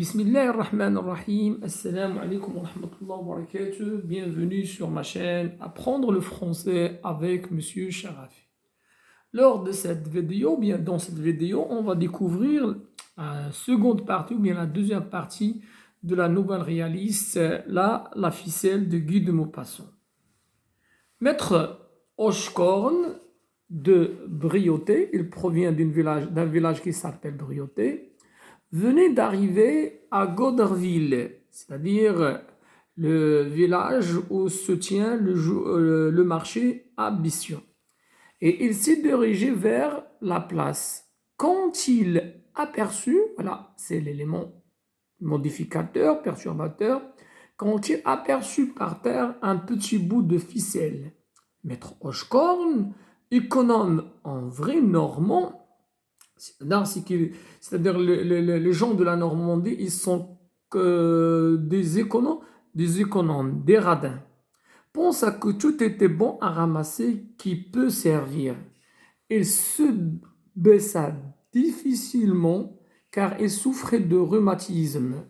Bismillahirrahmanirrahim. Assalamu alaikum wa rahmatullahi wa barakatuh. Bienvenue sur ma chaîne Apprendre le français avec Monsieur Sharafi. Lors de cette vidéo, bien dans cette vidéo, on va découvrir la seconde partie ou bien la deuxième partie de la nouvelle réaliste, la ficelle de Guy de Maupassant. Maître Hochekorn de Brioté, il provient d'un village qui s'appelle Brioté, venait d'arriver à Goderville, c'est-à-dire le village où se tient le marché à Bission. Et il s'est dirigé vers la place. Quand il aperçut, voilà, c'est l'élément modificateur, perturbateur, quand il aperçut par terre un petit bout de ficelle, Maître Hochekorn, économe en vrai normand, c'est-à-dire les gens de la Normandie, ils sont des économes, des radins. Pense à que tout était bon à ramasser qui peut servir. Il se baissa difficilement car il souffrait de rhumatisme.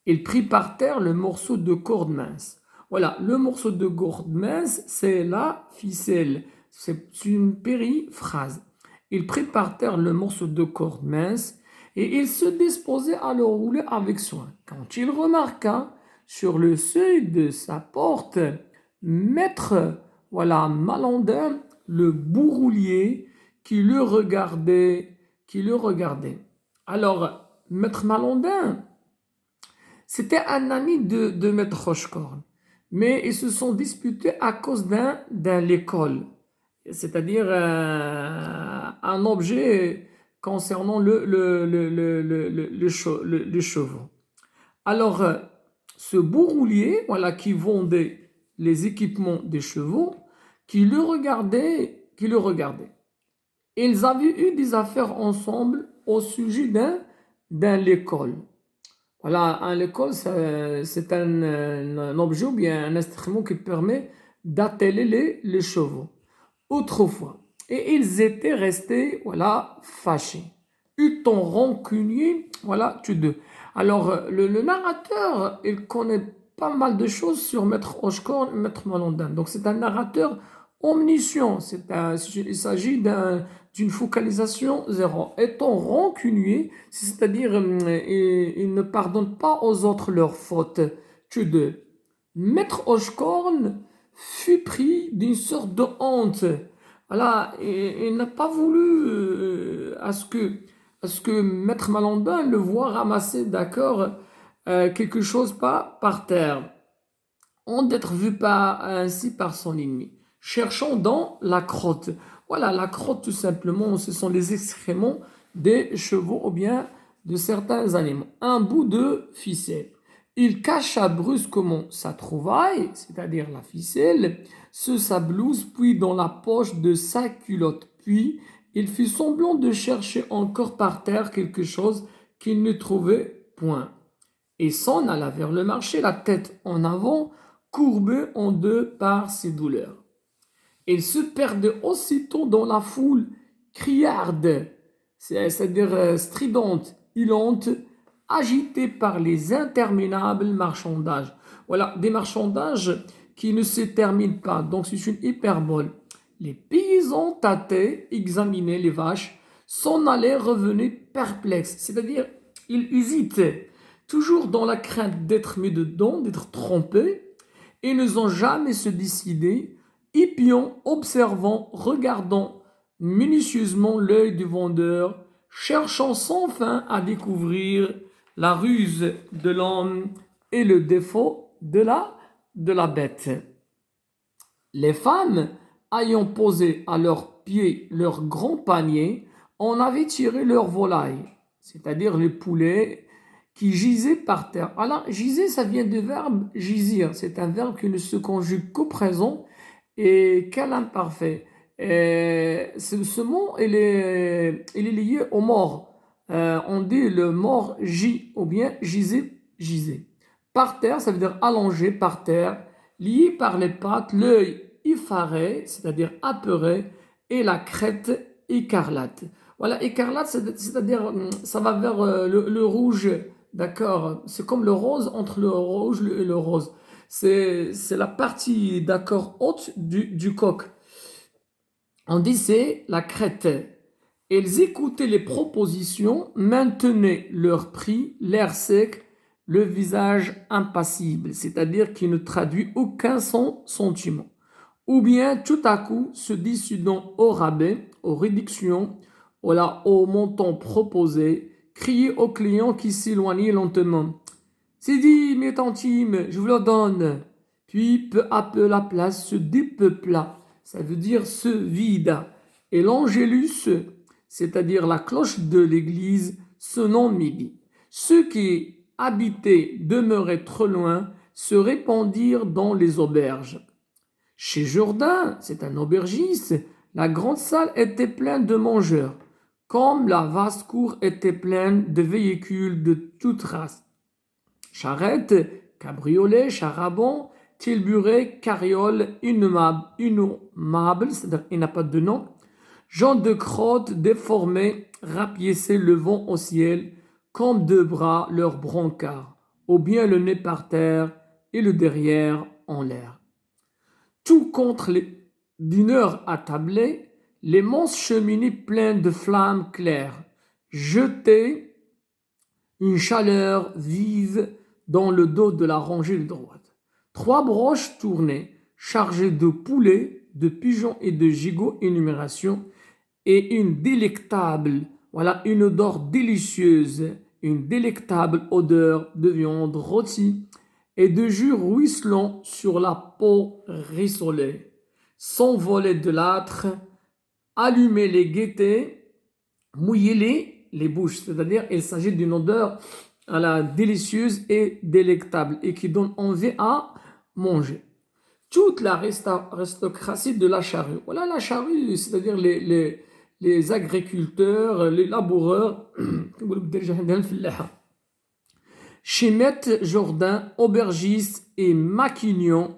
Il prit par terre le morceau de corde mince. Voilà, le morceau de corde mince, c'est la ficelle. C'est une périphrase. Il prit par terre le morceau de corde mince et il se disposait à le rouler avec soin. Quand il remarqua sur le seuil de sa porte Maître Malandin, le bourroulier, qui le regardait. Alors, Maître Malandin, c'était un ami de Maître Hochekorn, mais ils se sont disputés à cause d'un l'école, c'est-à-dire un objet concernant les chevaux. Alors, ce bourroulier, qui vendait les équipements des chevaux, qui le regardait. Ils avaient eu des affaires ensemble au sujet d'un l'école. Voilà, un l'école, c'est un objet ou bien un instrument qui permet d'atteler les chevaux. Autrefois. Et ils étaient restés, fâchés. Eut-on rancunier, tous deux. Alors, le narrateur, il connaît pas mal de choses sur Maître Hochekorn et Maître Malandin. Donc, c'est un narrateur omniscient. Il s'agit d'une focalisation zéro. Étant rancunier, c'est-à-dire il ne pardonne pas aux autres leurs fautes. Tous deux. Maître Hochekorn fut pris d'une sorte de honte. Voilà, et il n'a pas voulu à ce que Maître Malandin le voit ramasser, quelque chose par terre, en d'être vu ainsi par son ennemi, cherchant dans la crotte. Voilà, la crotte tout simplement, ce sont les excréments des chevaux ou bien de certains animaux. Un bout de ficelle. Il cacha brusquement sa trouvaille, c'est-à-dire la ficelle, sous sa blouse, puis dans la poche de sa culotte. Puis, il fit semblant de chercher encore par terre quelque chose qu'il ne trouvait point. Et s'en alla vers le marché, la tête en avant, courbée en deux par ses douleurs. Il se perdait aussitôt dans la foule criarde, c'est-à-dire stridente, hilante, agité par les interminables marchandages. Voilà, des marchandages qui ne se terminent pas. Donc c'est une hyperbole. Les paysans tâtaient, examinaient les vaches, s'en allaient, revenaient perplexes. C'est-à-dire, ils hésitaient, toujours dans la crainte d'être mis dedans, d'être trompés, et n'osant jamais se décider, épiant, observant, regardant minutieusement l'œil du vendeur, cherchant sans fin à découvrir la ruse de l'homme et le défaut de la bête. Les femmes, ayant posé à leurs pieds leur grand panier, en avaient tiré leur volaille, c'est-à-dire les poulets qui gisaient par terre. Alors, giser, ça vient du verbe gisir. C'est un verbe qui ne se conjugue qu'au présent et qu'à l'imparfait. Ce mot, il est lié au mort. On dit le mort gît ou bien gisait. Par terre, ça veut dire allongé par terre, lié par les pattes, l'œil effaré, c'est-à-dire apeuré, et la crête écarlate. Voilà, écarlate, c'est-à-dire ça va vers le rouge d'accord, c'est comme le rose entre le rouge et le rose. C'est la partie, d'accord, haute du coq. On dit c'est la crête. Elles écoutaient les propositions, maintenaient leur prix, l'air sec, le visage impassible, c'est-à-dire qui ne traduit aucun sentiment. Ou bien tout à coup se décidant au rabais, aux réductions, au montant proposé, crier au client qui s'éloignait lentement. C'est dit, mes tantimes, je vous le donne. Puis peu à peu la place se dépeupla, ça veut dire se vida, et l'angélus, c'est-à-dire la cloche de l'église, sonnant midi. Ceux qui habitaient, demeuraient trop loin, se répandirent dans les auberges. Chez Jourdain, c'est un aubergiste, la grande salle était pleine de mangeurs, comme la vaste cour était pleine de véhicules de toute race. Charrettes, cabriolets, char-à-banc, tilburets, carrioles, innommables, c'est-à-dire il n'a pas de nom, gens de crotte déformés, rapiécés le vent au ciel, comme deux bras leurs brancards, ou bien le nez par terre et le derrière en l'air. Tout contre les dîneurs attablés, l'immense cheminée pleine de flammes claires, jetait une chaleur vive dans le dos de la rangée de droite. Trois broches tournées, chargées de poulets, de pigeons et de gigots énumération, et une odeur délicieuse, une délectable odeur de viande rôtie et de jus ruisselant sur la peau rissolée. S'envolaient de l'âtre, allumaient les gaietés, mouillaient les bouches, c'est-à-dire il s'agit d'une odeur délicieuse et délectable et qui donne envie à manger. Toute l'aristocratie de la charrue. Voilà la charrue, c'est-à-dire les agriculteurs, les laboureurs. Chimette, Jourdain, aubergiste et maquignon,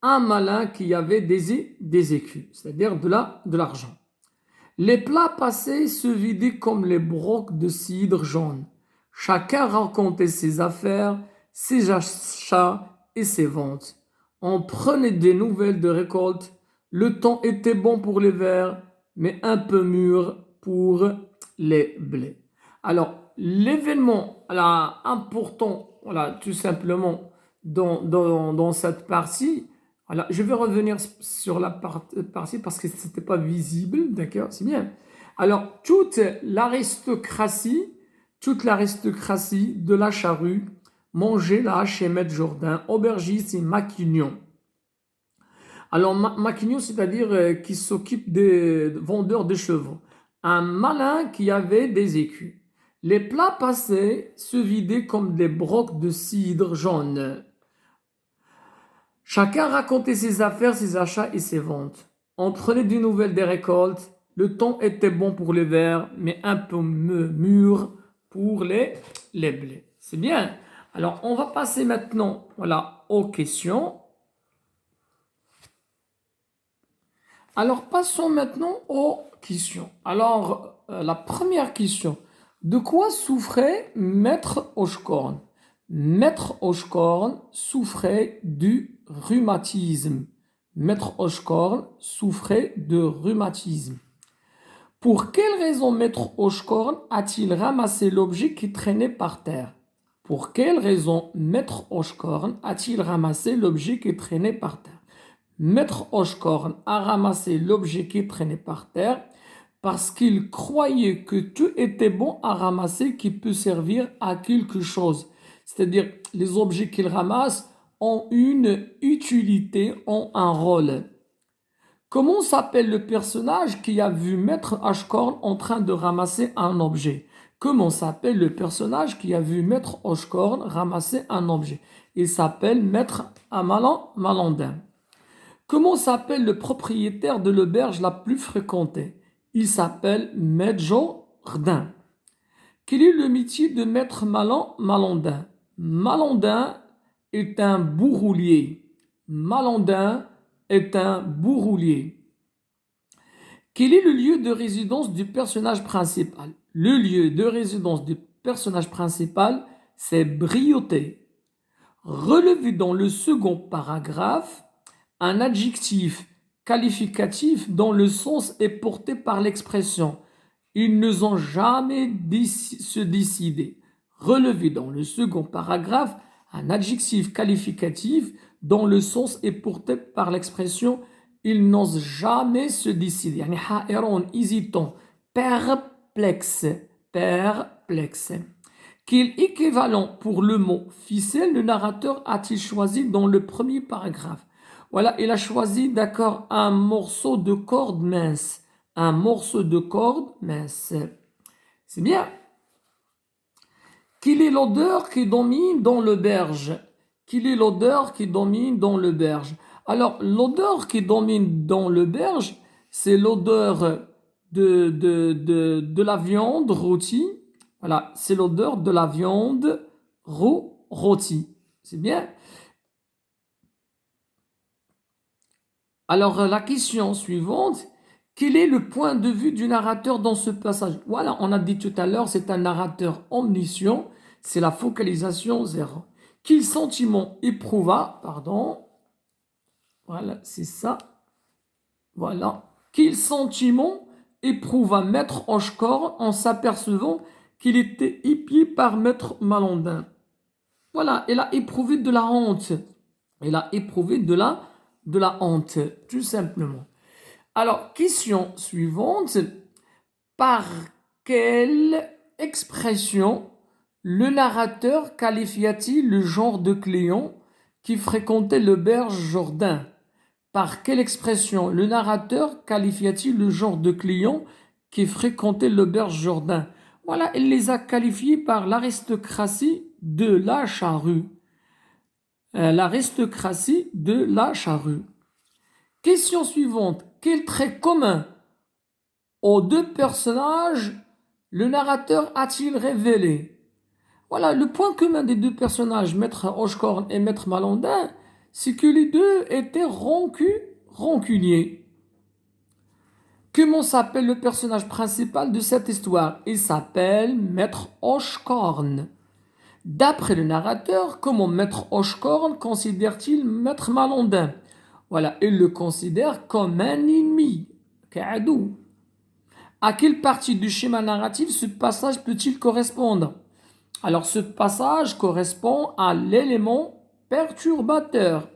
un malin qui avait des écus, c'est-à-dire de l'argent. Les plats passés se vidaient comme les brocs de cidre jaune. Chacun racontait ses affaires, ses achats et ses ventes. On prenait des nouvelles de récolte. Le temps était bon pour les vers, mais un peu mûr pour les blés. Alors, l'événement important, tout simplement, dans cette partie, voilà, je vais revenir sur la partie parce que ce n'était pas visible, d'accord, c'est bien. Alors, toute l'aristocratie de la charrue mangeait là chez Maître Jourdain, aubergiste et maquignon. Alors, maquignon, c'est-à-dire qui s'occupe des vendeurs de chevaux. Un malin qui avait des écus. Les plats passés se vidaient comme des brocs de cidre jaune. Chacun racontait ses affaires, ses achats et ses ventes. On prenait des nouvelles des récoltes. Le temps était bon pour les vers, mais un peu mûr pour les blés. C'est bien. Alors, on va passer maintenant aux questions. Alors, passons maintenant aux questions. Alors, la première question. De quoi souffrait Maître Hochkorn? Maître Hochkorn souffrait du rhumatisme. Maître Hochkorn souffrait de rhumatisme. Pour quelle raison Maître Hochkorn a-t-il ramassé l'objet qui traînait par terre? Pour quelle raison Maître Hochkorn a-t-il ramassé l'objet qui traînait par terre? Maître Hochkorn a ramassé l'objet qui traînait par terre parce qu'il croyait que tout était bon à ramasser qui peut servir à quelque chose. C'est-à-dire, les objets qu'il ramasse ont une utilité, ont un rôle. Comment s'appelle le personnage qui a vu Maître Hochkorn en train de ramasser un objet? Comment s'appelle le personnage qui a vu Maître Hochkorn ramasser un objet? Il s'appelle Maître Malandin. Comment s'appelle le propriétaire de l'auberge la plus fréquentée? Il s'appelle Maître Jourdain. Quel est le métier de Maître Malandin? Malandin est un bourroulier. Malandin est un bourroulier. Quel est le lieu de résidence du personnage principal? Le lieu de résidence du personnage principal, c'est brioter. Relever dans le second paragraphe un adjectif qualificatif dont le sens est porté par l'expression. Ils ne ont jamais se décidé. Relever dans le second paragraphe un adjectif qualificatif dont le sens est porté par l'expression ils n'osent jamais se décider. يعني حائرون, hésitants, perplexe. Quel équivalent pour le mot ficelle le narrateur a-t-il choisi dans le premier paragraphe? Voilà, il a choisi, d'accord, un morceau de corde mince. Un morceau de corde mince. C'est bien. Quelle est l'odeur qui domine dans l'auberge? Quelle est l'odeur qui domine dans l'auberge? Alors, l'odeur qui domine dans l'auberge, c'est l'odeur de la viande rôtie. Voilà, c'est l'odeur de la viande rôtie. C'est bien. Alors, la question suivante, quel est le point de vue du narrateur dans ce passage? Voilà, on a dit tout à l'heure, c'est un narrateur omniscient, c'est la focalisation zéro. Quel sentiment éprouva, voilà, c'est ça, voilà. Quel sentiment éprouva Maître Hochecorne en s'apercevant qu'il était épié par Maître Malandin? Voilà, elle a éprouvé de la honte. Elle a éprouvé de la honte, tout simplement. Alors, question suivante. Par quelle expression le narrateur qualifia-t-il le genre de client qui fréquentait l'auberge Jourdain? Par quelle expression le narrateur qualifia-t-il le genre de client qui fréquentait l'auberge Jourdain? Voilà, il les a qualifiés par l'aristocratie de la charrue. L'aristocratie de la charrue. Question suivante. Quel trait commun aux deux personnages le narrateur a-t-il révélé? Voilà, le point commun des deux personnages, Maître Hochecorne et Maître Malandin, c'est que les deux étaient rancuniers. Comment s'appelle le personnage principal de cette histoire? Il s'appelle Maître Hochecorne. D'après le narrateur, comment Maître Hochecorne considère-t-il Maître Malandin? Voilà, il le considère comme un ennemi, كعدو. À quelle partie du schéma narratif ce passage peut-il correspondre? Alors, ce passage correspond à l'élément perturbateur.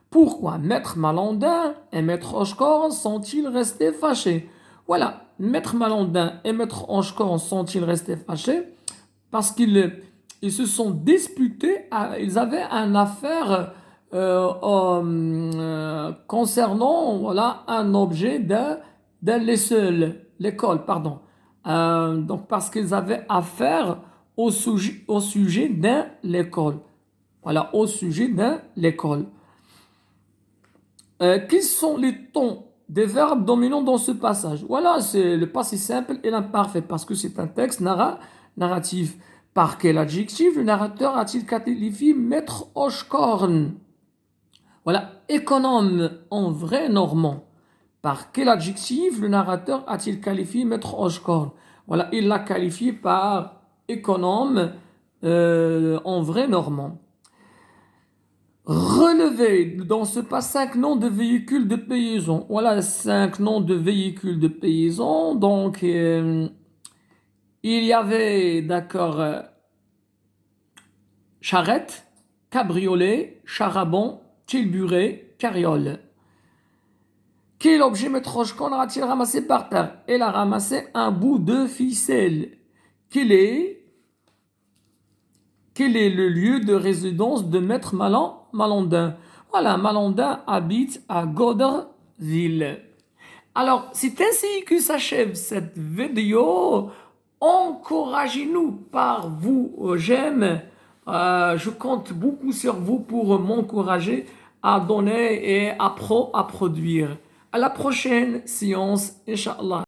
Pourquoi Maître Malandin et Maître Hochecorne sont-ils restés fâchés? Voilà, Maître Malandin et Maître Hochecorne sont-ils restés fâchés? Parce qu'ils se sont disputés, ils avaient une affaire concernant voilà, un objet d'un l'école, pardon. Donc parce qu'ils avaient affaire au sujet d'un l'école. Voilà, au sujet d'un l'école. Quels sont les tons des verbes dominants dans ce passage? Voilà, c'est le passé simple et l'imparfait parce que c'est un texte narratif. Par quel adjectif le narrateur a-t-il qualifié Maître Hochecorne? Voilà, économe en vrai normand. Par quel adjectif le narrateur a-t-il qualifié Maître Hochecorne? Voilà, il l'a qualifié par économe en vrai normand. Relever dans ce pas 5 noms de véhicules de paysans. Voilà, 5 noms de véhicules de paysans. Donc, il y avait, d'accord, charrette, cabriolet, char-à-banc, tilbury, carriole. Quel objet Maître Hochecorne a-t-il ramassé par terre? Il a ramassé un bout de ficelle. Quel est le lieu de résidence de Maître Malandin? Voilà, Malandin habite à Goderville. Alors, c'est ainsi que s'achève cette vidéo. Encouragez-nous par vos j'aime. Je compte beaucoup sur vous pour m'encourager à donner et à produire. À la prochaine séance, Inch'Allah.